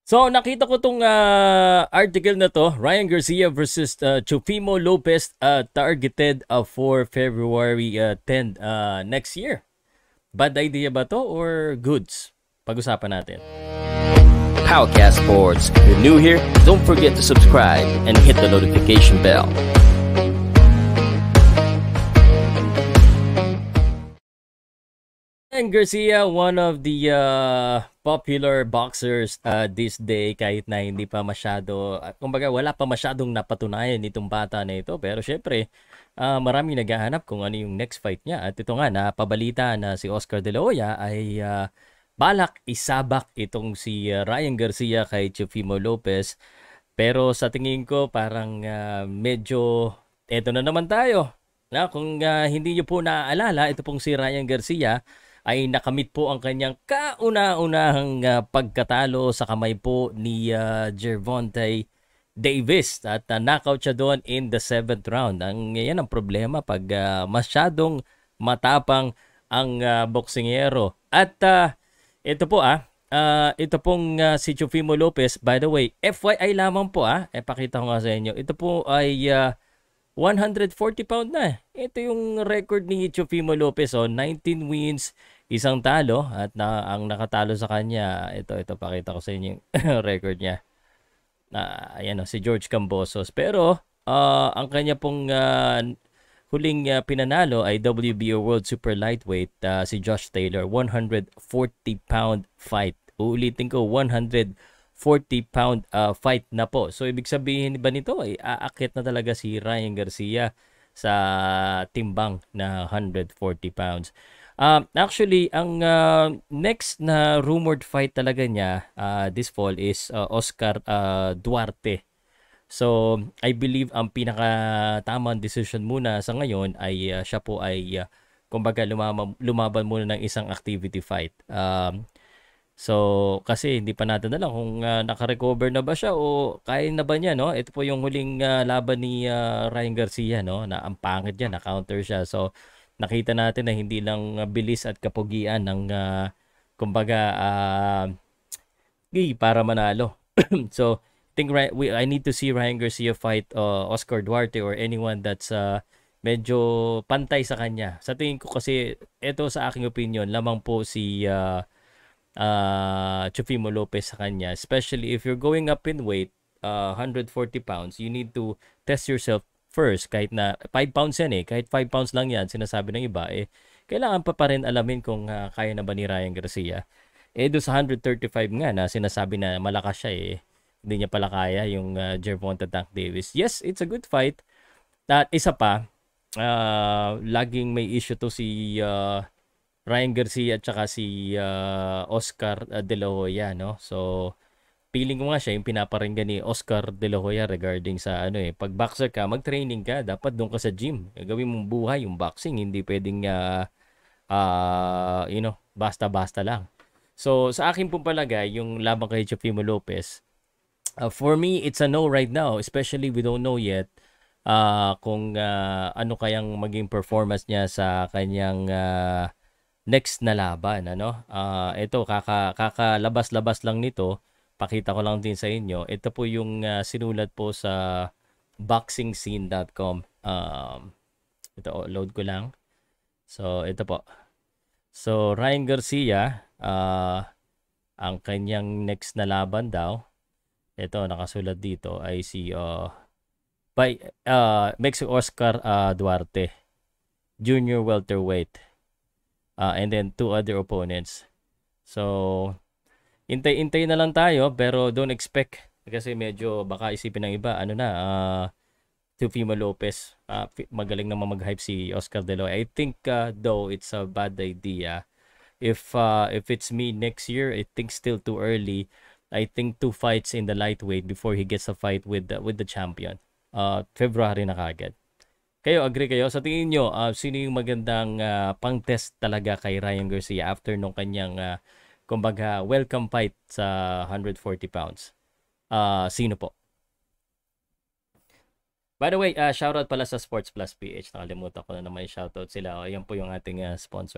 So nakita ko tong article na to, Ryan Garcia versus Chufimo Lopez, targeted for February 10 next year. Bad idea ba to or goods? Pag-usapan natin. Powercast Sports. If you're new here, don't forget to subscribe and hit the notification bell. And Garcia, one of the popular boxers this day, kahit na hindi pa masyado, kumbaga wala pa masyadong napatunayan nitong bata na ito. Pero syempre, maraming naghahanap kung ano yung next fight niya. At ito nga, napabalita na si Oscar De La Hoya ay balak isabak itong si Ryan Garcia kay Teofimo Lopez. Pero sa tingin ko parang medyo eto na naman tayo. Na kung hindi niyo po naaalala, ito pong si Ryan Garcia ay nakamit po ang kanyang kauna-unahang pagkatalo sa kamay po ni Gervonta Davis at knockout siya doon in the 7th round. Yan ang problema pag masyadong matapang ang boksingero. At ito po ito pong si Teofimo Lopez, by the way, FYI lamang po pakita ko nga sa inyo. Ito po ay 140 pound na. Ito yung record ni Teofimo Lopez, 19 wins, isang talo at ang nakatalo sa kanya, ito pakita ko sa inyo yung record niya. Ayan si George Cambosos. Pero ang kanya pong huling pinanalo ay WBO World Super Lightweight si Josh Taylor, 140 pound fight. Uulitin ko, 140 pound fight na po. So ibig sabihin ba nito ay aakyat na talaga si Ryan Garcia sa timbang na 140 pounds. Actually, ang next na rumored fight talaga niya this fall is Oscar Duarte. So, I believe ang pinaka-tamang decision muna sa ngayon ay siya po ay kumbaga lumaban muna ng isang activity fight. So, kasi hindi pa natin alam kung naka-recover na ba siya o kaya na ba niya, no? Ito po yung huling laban ni Ryan Garcia, no? Na ang pangit niya, na-counter siya. So, nakita natin na hindi lang bilis at kapugian ng kumbaga para manalo. So, I need to see Ryan Garcia fight Oscar Duarte or anyone that's medyo pantay sa kanya. Sa tingin ko kasi, ito sa aking opinion, lamang po si Teofimo Lopez sa kanya. Especially if you're going up in weight, 140 pounds, you need to test yourself first. Kahit na 5 pounds yan kahit 5 pounds lang yan, sinasabi ng iba, kailangan pa rin alamin kung kaya na ba ni Ryan Garcia. Doon sa 135 nga na sinasabi na malakas siya hindi niya pala kaya yung Gervonta Davis. Yes, it's a good fight. At isa pa, laging may issue to si Ryan Garcia at saka si Oscar De La Hoya, no? So, feeling ko nga siya yung pinaparinggan ni Oscar De La Hoya regarding sa pag boxer ka, mag-training ka, dapat doon ka sa gym. Gawin mong buhay yung boxing, hindi pwedeng basta-basta lang. So, sa akin pong palagay, yung laban kay Teofimo Lopez, for me, it's a no right now. Especially, we don't know yet kung ano kayang maging performance niya sa kanyang next na laban. Ito, kakalabas-labas lang nito. Pakita ko lang din sa inyo. Ito po yung sinulat po sa boxingscene.com. Ito, load ko lang. So, ito po. So, Ryan Garcia, ang kanyang next na laban daw, ito, nakasulat dito, ay si Mexico Oscar Duarte, junior welterweight. And then 2 other opponents. So, intay na lang tayo, pero don't expect, kasi medyo baka isipin ng iba, Teofimo Lopez, magaling naman mag-hype si Oscar De La Hoya. I think though it's a bad idea. If it's me next year, I think still too early. I think 2 fights in the lightweight before he gets a fight with the champion. February na kagad. Kayo, agree kayo? Sa tingin nyo, sino yung magandang pang-test talaga kay Ryan Garcia after nung kanyang kumbaga welcome fight sa 140 pounds? Sino po? By the way, shoutout pala sa Sports Plus PH. Nakalimutan ko na naman yung shoutout sila. Ayan po yung ating sponsor.